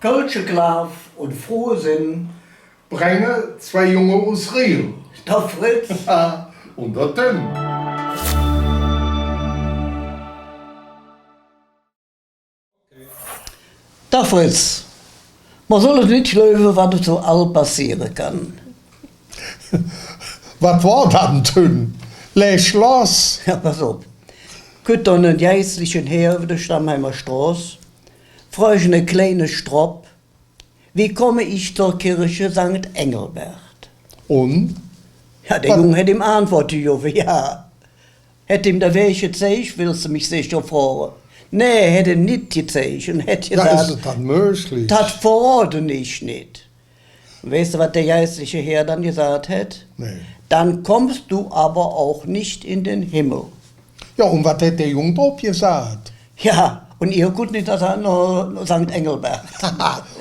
Kölscheglav und Frohsinn. Bringe zwei Junge aus Riel. Der Fritz. Und der Tim. Der Fritz. Man soll es nicht glauben, was so all passieren kann. Was war dann, Tim? Leg los. Ja, pass auf. Kommt dann ein geistlichen Herr auf der Stammheimer Straße, frage ich eine kleine Stropp, wie komme ich zur Kirche St. Engelbert? Und? Ja, der Junge hat ihm antwortet, ja. Hätte ihm der welche gezeigt, willst du mich sicher fragen? Nee, hätte ihm nicht gezeigt und hätte Ja, gesagt, ist es dann möglich? das verrate ich nicht. Und weißt du, was der geistliche Herr dann gesagt hat? Nee. Dann kommst du aber auch nicht in den Himmel. Ja, und was hat der Junge drauf gesagt? Ja, und ihr könnt nicht das noch St. Engelbert.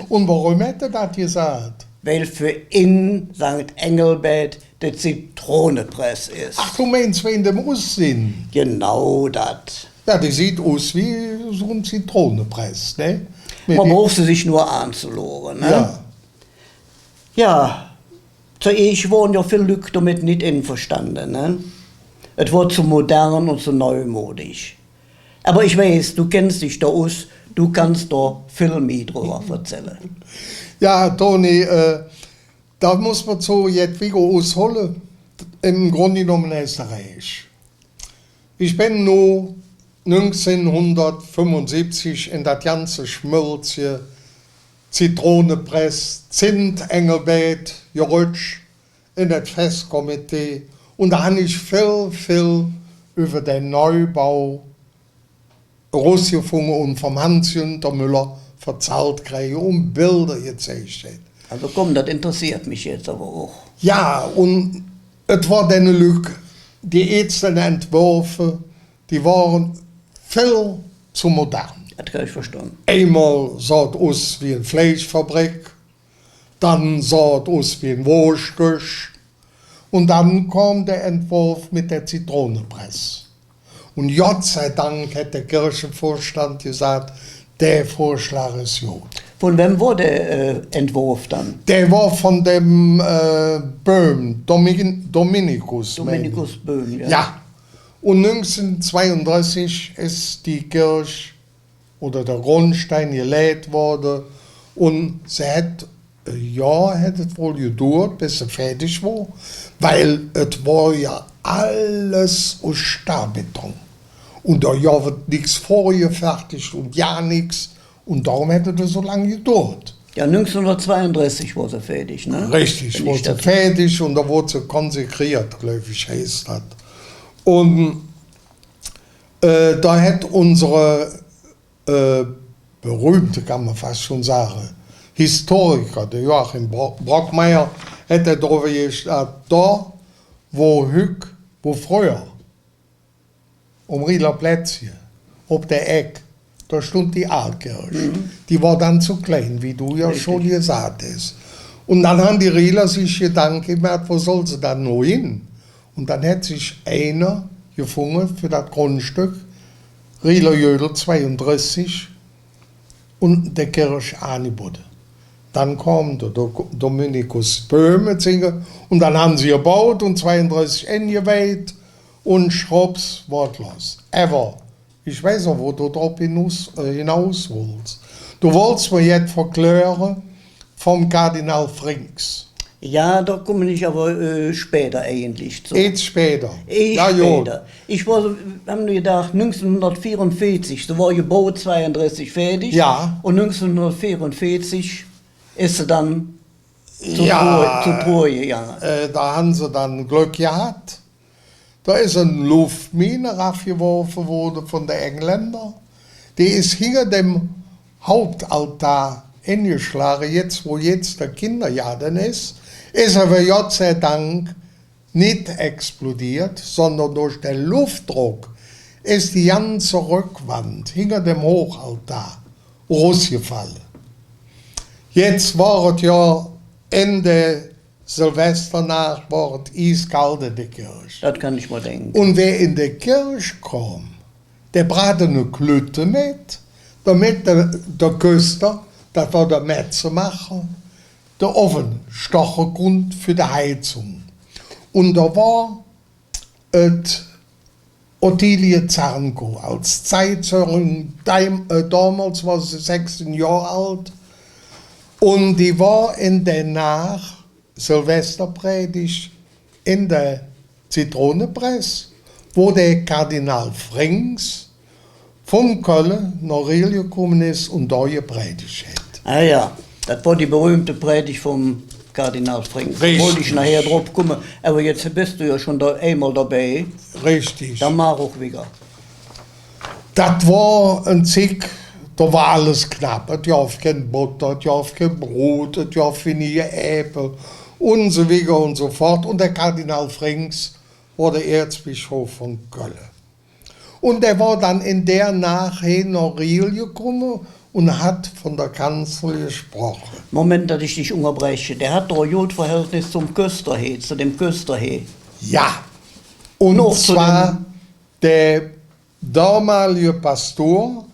Und warum hat er das gesagt? Weil für ihn St. Engelbert der Zitronenpress ist. Ach, du meinst wegen dem Aussehen? Genau das. Ja, die sieht aus wie so ein Zitronenpress, ne? Man braucht sie sich nur anzuloren, ne? Ja. Ja, zuerst waren ja viele Leute damit nicht einverstanden, ne? Es war zu modern und zu neumodisch. Aber ich weiß, du kennst dich da aus, du kannst da viel mehr drüber erzählen. Ja, Toni, da muss man so jetzt wieder ausholen. Im Grunde genommen ist er reich. Ich bin nur 1975 in das ganze Schmölzchen, Zitronenpress, Zint, Engelbert, gerutscht in das Festkomitee. Und da habe ich viel über den Neubau rausgefunden und vom Hans-Günther Müller verzahlt kriege und Bilder gezeigt. Also komm, das interessiert mich jetzt aber auch. Ja, und es war eine Lücke. Die ersten Entwürfe, die waren viel zu modern. Das kann ich verstehen. Einmal sah es aus wie eine Fleischfabrik, dann sah es aus wie ein Wurstgusch und dann kam der Entwurf mit der Zitronenpresse. Und Gott sei Dank hat der Kirchenvorstand gesagt, der Vorschlag ist gut. Von wem war der Entwurf dann? Der war von dem Böhm, Dominikus. Dominikus Böhm, ja. Ja. Und 1932 ist die Kirche oder der Grundstein gelegt worden und sie hat ein Jahr hat es wohl gedauert, bis sie fertig war, weil es war ja alles aus Stahlbeton. Und da ja wird nichts vorgefertigt und ja nichts. Und darum hätte das so lange gedauert. Ja, 1932 war sie fertig, ne? Richtig, Wenn wurde ich sie das- fertig und da wurde sie konsekriert, glaube ich, heißt das. Und da hat unsere berühmte, kann man fast schon sagen, Historiker, der Joachim Brockmeier, hat darüber gesagt, da wo früher, Rieler Plätzchen, auf der Eck, da stand die Altkirche. Die war dann zu klein, wie du ja Richtig. schon gesagt hast. Und dann haben die Rieler sich Gedanken gemacht, wo soll sie dann noch hin? Und dann hat sich einer gefunden für das Grundstück, Rieler Jödel 32, und der Kirche angeboten. Dann kam der Dominikus Böhm und dann haben sie gebaut und 32 eingeweiht und schraub's wortlos. Aber ich weiß auch, wo du drauf hinaus willst. Du wolltest mir jetzt verklären vom Kardinal Frings. Ja, da komme ich aber später eigentlich zu. Jetzt später. Ja, gut. später. Ich war, haben wir gedacht, 1944, so war gebaut 32 fertig. Ja. Und 1944 ist sie dann zu Ja. Troje gegangen. Da haben sie dann Glück gehabt. Da ist eine Luftmine raufgeworfen worden von den Engländern. Die ist hinter dem Hauptaltar eingeschlagen, jetzt wo jetzt der Kindergarten ist aber Gott sei Dank nicht explodiert, sondern durch den Luftdruck ist die ganze Rückwand hinter dem Hochaltar rausgefallen. Jetzt war es ja Ende Silvesternacht, war es eiskalt in der Kirche. Das kann ich mal denken. Und wer in die Kirche kam, der brachte eine Klütte mit, damit der Küster das war der Metzemacher, der Ofenstochergrund für die Heizung. Und da war Ottilie Zarnko als Zeitzeugen, damals war sie 16 Jahre alt, und die war in der Silvesterpredigt in der Zitronenpresse, wo der Kardinal Frings von Köln nach Rio gekommen ist und da gepredigt hat. Ah ja, das war die berühmte Predigt vom Kardinal Frings. Da wollte ich nachher drauf kommen, aber jetzt bist du ja schon einmal dabei. Richtig. Dann mach auch wieder. Das war ein Zick, da war alles knapp. Es gab kein Butter, es gab kein Brot, es gab keine Äpfel und so weiter und so fort. Und der Kardinal Frings war der Erzbischof von Köln. Und er war dann in der nachher nach Rio gekommen und hat von der Kanzel gesprochen. Moment, dass ich dich unterbreche. Der hat doch ein gutes Verhältnis zum Küsterhe, zu dem Küsterhe. Ja, und Noch zu zwar der damalige Pastor,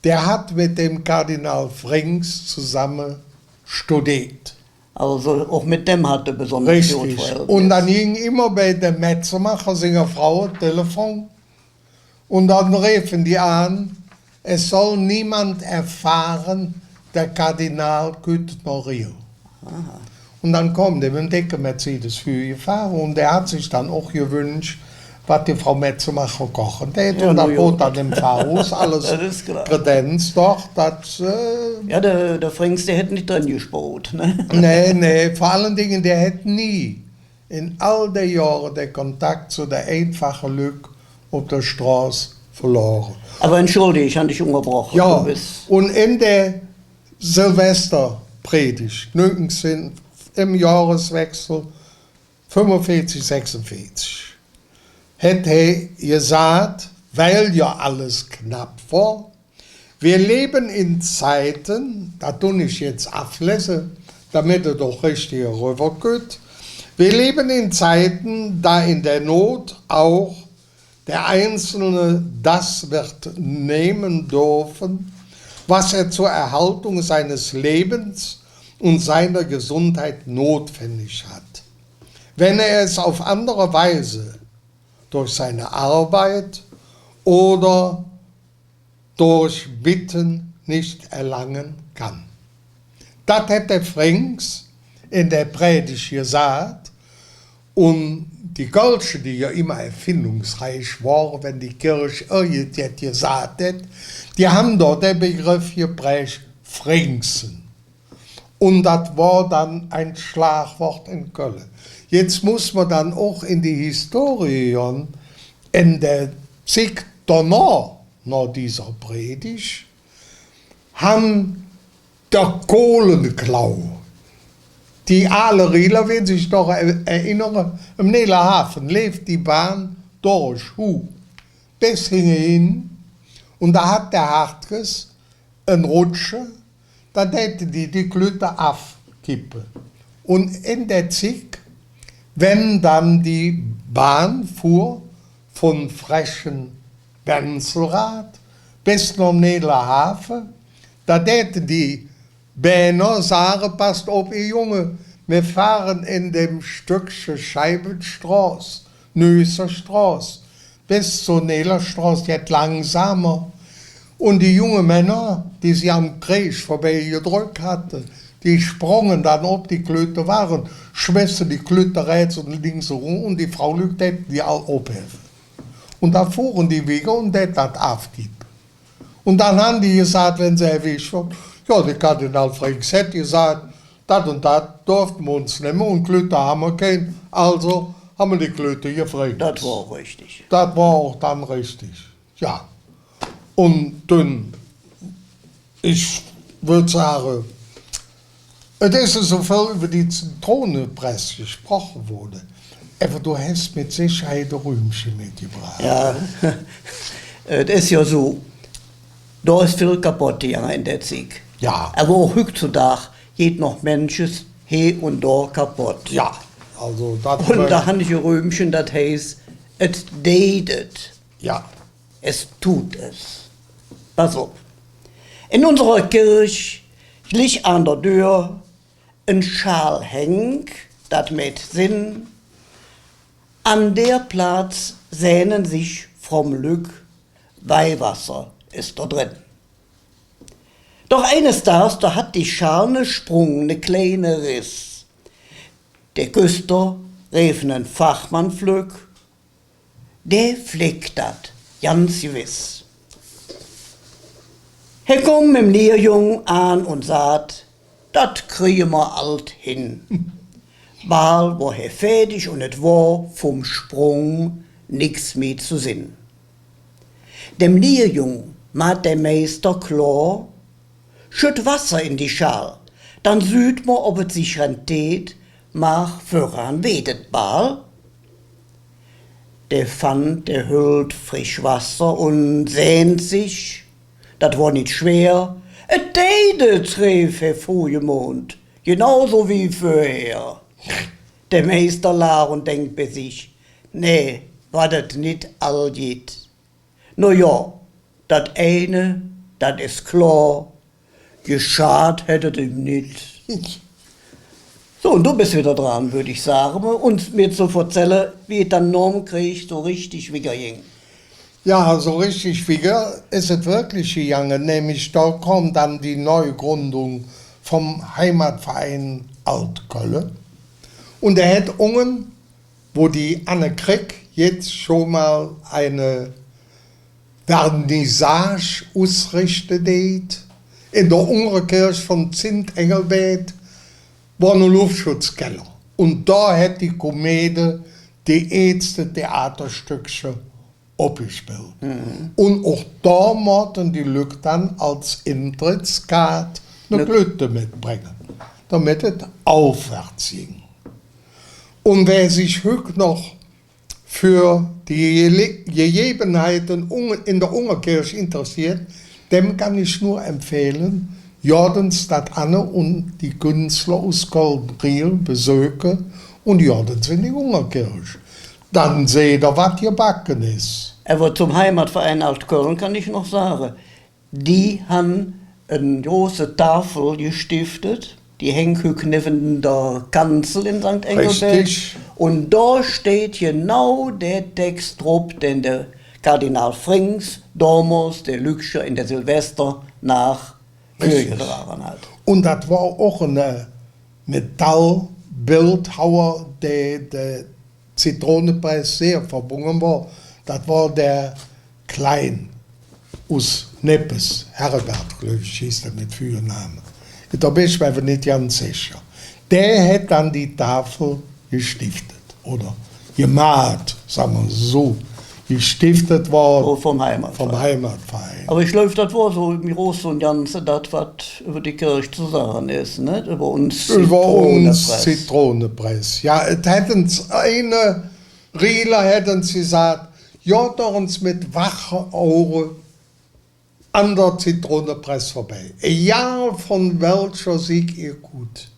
der hat mit dem Kardinal Frings zusammen studiert. Also auch mit dem hatte er besonders gutes Richtig. Verhältnis. Und dann ging immer bei dem Metzgermacher seiner Frau ein Telefon. Und dann riefen die an, es soll niemand erfahren, der Kardinal geht nach Rio. Aha. Und dann kommt er mit dem dicken Mercedes für gefahren und er hat sich dann auch gewünscht, was die Frau Metzgermacher kochen tät. Ja, und dann na ja. wurde dann im Pfarrhaus alles Das ist klar. Kredenz doch, dass... Ja, der Frings, der hätte nicht drin gespart. Ne? Nee, vor allen Dingen, der hat nie in all den Jahren den Kontakt zu der einfachen Leute auf der Straße verloren. Aber entschuldige, ich habe dich unterbrochen. Ja, Du bist und in der Silvesterpredigt, nirgends im Jahreswechsel 45, 46, hat er gesagt, weil ja alles knapp war, wir leben in Zeiten, da tue ich jetzt ablesen, damit er doch richtig rübergeht, wir leben in Zeiten, da in der Not auch der Einzelne das wird nehmen dürfen, was er zur Erhaltung seines Lebens und seiner Gesundheit notwendig hat. Wenn er es auf andere Weise durch seine Arbeit oder durch Bitten nicht erlangen kann. Das hat der Frings in der Predigt gesagt. Und die Kölsche, die ja immer erfindungsreich war, wenn die Kirche irgendetwas gesagt hat, die haben dort den Begriff geprägt, Fringsen. Und das war dann ein Schlagwort in Köln. Jetzt muss man dann auch in die Historie gehen, in der Zeit danach, nach dieser Predigt, haben der Kohlenklau, die alle Rieler, wenn sich noch erinnern, im Nehlerhafen lief die Bahn durch, bis hin, und da hat der Hartges ein Rutsche, da hätte die Klüte aufkippen. Und in der Zeit, wenn dann die Bahn fuhr von Frechen Benzelrad bis nach Nehlerhafen, da hätte die Bähner sagen, passt auf, ihr Junge, wir fahren in dem Stückchen Scheibenstraße, Nöser Straße, bis zur Nehlerstraße, jetzt langsamer. Und die jungen Männer, die sie am Krieg vorbei gedrückt hatten, die sprangen dann, ob die Klöte waren, schmissen die Klöte rechts und links rum und die Frau Lügt die all abhelfen. Und da fuhren die Wege und das aufgibt. Und dann haben die gesagt, wenn sie erwischt wurden, ja, der Kardinal Frings hat gesagt, das und das durften wir uns nehmen und Klöte haben wir keinen, also haben wir die Klöte gefragt. das war auch richtig. Das war auch dann richtig, ja. Und dann, ich würde sagen, es ist so viel über die Zitronenpresse gesprochen wurde. Aber du hast mit Sicherheit ein Rühmchen mitgebracht. Ja, das ist ja so, da ist viel kaputt gegangen in der Zeit. Ja, Aber auch heutzutage geht noch Mensches hier und da kaputt. ja, also das Und da habe ich ein Römchen, das heißt, es datet. ja, Es tut es. Pass auf. In unserer Kirche Schlich an der Tür, ein Schal hängt, dat mit Sinn. An der Platz sehnen sich vom Lück, Weihwasser ist da drin. Doch eines Tages, da hat die Schale Sprung, ne kleine Riss. Der Küster rief nen Fachmann flück, der flickt dat ganz gewiss. Er kommt mit dem Lehrjung an und sagt, dat kriegen wir alt hin. Bald war er fertig und et war vom Sprung nix mehr zu sinn. Dem Lehrjung macht der Meister klar, schütt Wasser in die Schal, dann süht man, ob es sich rentiert, mach voran betet bald. Der fand, der hüllt frisch Wasser und sehnt sich, dat war nicht schwer. Et tätet, rief Herr Frühmond, genauso wie vorher. Der Meister lach und denkt bei sich, nee, war dat nicht all geht. No ja, dat eine, dat ist klar, geschad hättet ihm nicht. So, und du bist wieder dran, würde ich sagen, uns mir zu erzählen, wie es dann Normkrieg so richtig wieder ging. Ja, so richtig wieder ist es wirklich gegangen, nämlich da kommt dann die Neugründung vom Heimatverein Alt-Köln. Und er hat Ungen, wo die Anne Krieg jetzt schon mal eine Vernissage ausrichtet hat. In der Ungerkirche von Zint-Engelbert war ein Luftschutzkeller. Und da hat die Komödie die erste Theaterstückchen abgespielt. Und auch da mussten die Leute dann als Intrittskarte eine Glöte mitbringen, damit es aufwärts ging. Und wer sich heute noch für die Gegebenheiten in der Ungerkirche interessiert, dem kann ich nur empfehlen, Jordens dat Anne und die Künstler aus Goldriel besuchen und Jordens in die Ungerkirche. Dann seht ihr, was gebacken ist. Aber zum Heimatverein Alt-Köln kann ich noch sagen, die haben eine große Tafel gestiftet, die hängt neben der Kanzel in St. Engelbert. Richtig. Und da steht genau der Text drauf, den der Kardinal Frings damals der Lügscher in der Silvester nach vorgetragen hat. Und das war auch ein Metallbildhauer, der Zitronenpreis sehr verbunden war. Das war der Klein aus Neppes, Herbert, glaube ich, hieß der mit Fürnamen. Da bin ich mir aber nicht ganz sicher. Der hat dann die Tafel gestiftet oder gemalt, sagen wir so. Gestiftet war vom Heimatverein. Heimatverein. Aber ich glaube, das war so im Großen und Ganzen das, was über die Kirche zu sagen ist, nicht? Über uns Zitronenpreis. Ja, es hätten eine Rieler hätten sie gesagt, ja, doch uns mit wachen Augen an der Zitronenpress vorbei. Egal von welcher Sieg ihr gut.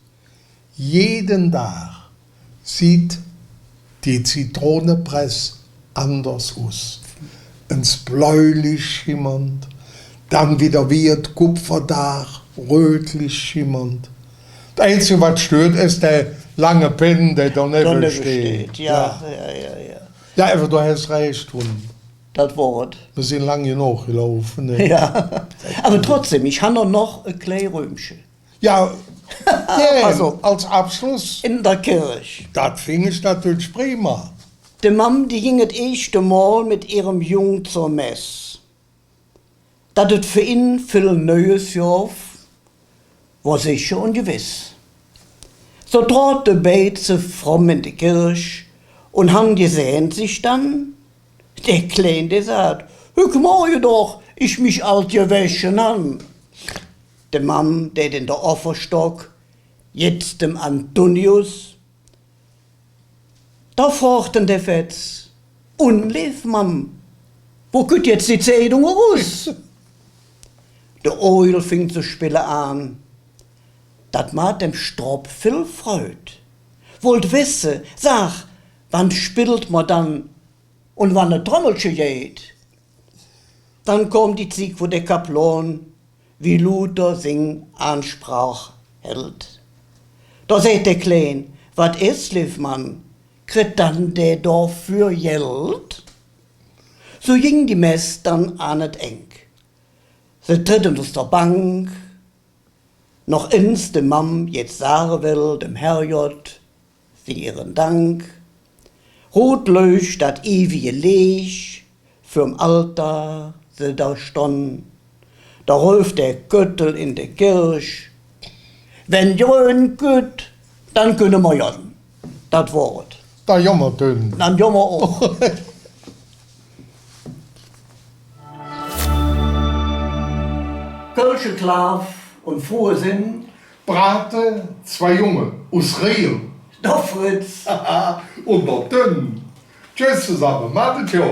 Jeden Tag sieht die Zitronenpress anders aus. Ins bläulich schimmernd, dann wieder wie ein Kupferdach, rötlich schimmernd. Das Einzige, was stört, ist der lange Pin, der da neben steht. Ja. Ja, aber du hast recht. Das Wort. Wir sind lange genug gelaufen. Ne? Ja, aber trotzdem, ich habe noch ein kleines Römchen. Ja, Also. als Abschluss, In der Kirche. das finde ich natürlich prima. Die Mam, die ging das erste Mal mit ihrem Jungen zur Mess. Das es für ihn viel Neues Jahr war sicher und gewiss. So trat die Beize fromm in die Kirche und haben gesehen sich dann, der Kleine, der sagt, guck mal doch, ich mich alt gewaschen an. Der Mam, der in der Offerstock, jetzt dem Antonius, da fragten der Fetz, und lief Mam, wo geht jetzt die Zeitung raus? Der Eul fing zu spielen an, dat mat dem Strop viel freut. Wollt wisse, sag, wann spielt ma dann und wann ne Trommelche geht? Dann kommt die Zieg, wo der Kaplan wie Luther sing Ansprach hält. Da seht der Klein, wat is, Liefmann, kriegt dann der doch für Geld? So ging die Mess dann an et eng. Sie tritten aus der Bank, noch ins dem Mam jetzt sagen will, dem Herrgott, sie ihren Dank. Rot löscht dat ewige Licht, fürm Alter sie da stond. Da ruft der Göttel in der Kirch, wenn Jön gut, dann können wir jan. Dat Wort. Da jammer dünn. Dann jammer auch. Kölsche Klav und frohe Sinn, Brate, 2 Junge, aus Rio. da Fritz. Und noch dünn. Tschüss zusammen, macht es ja.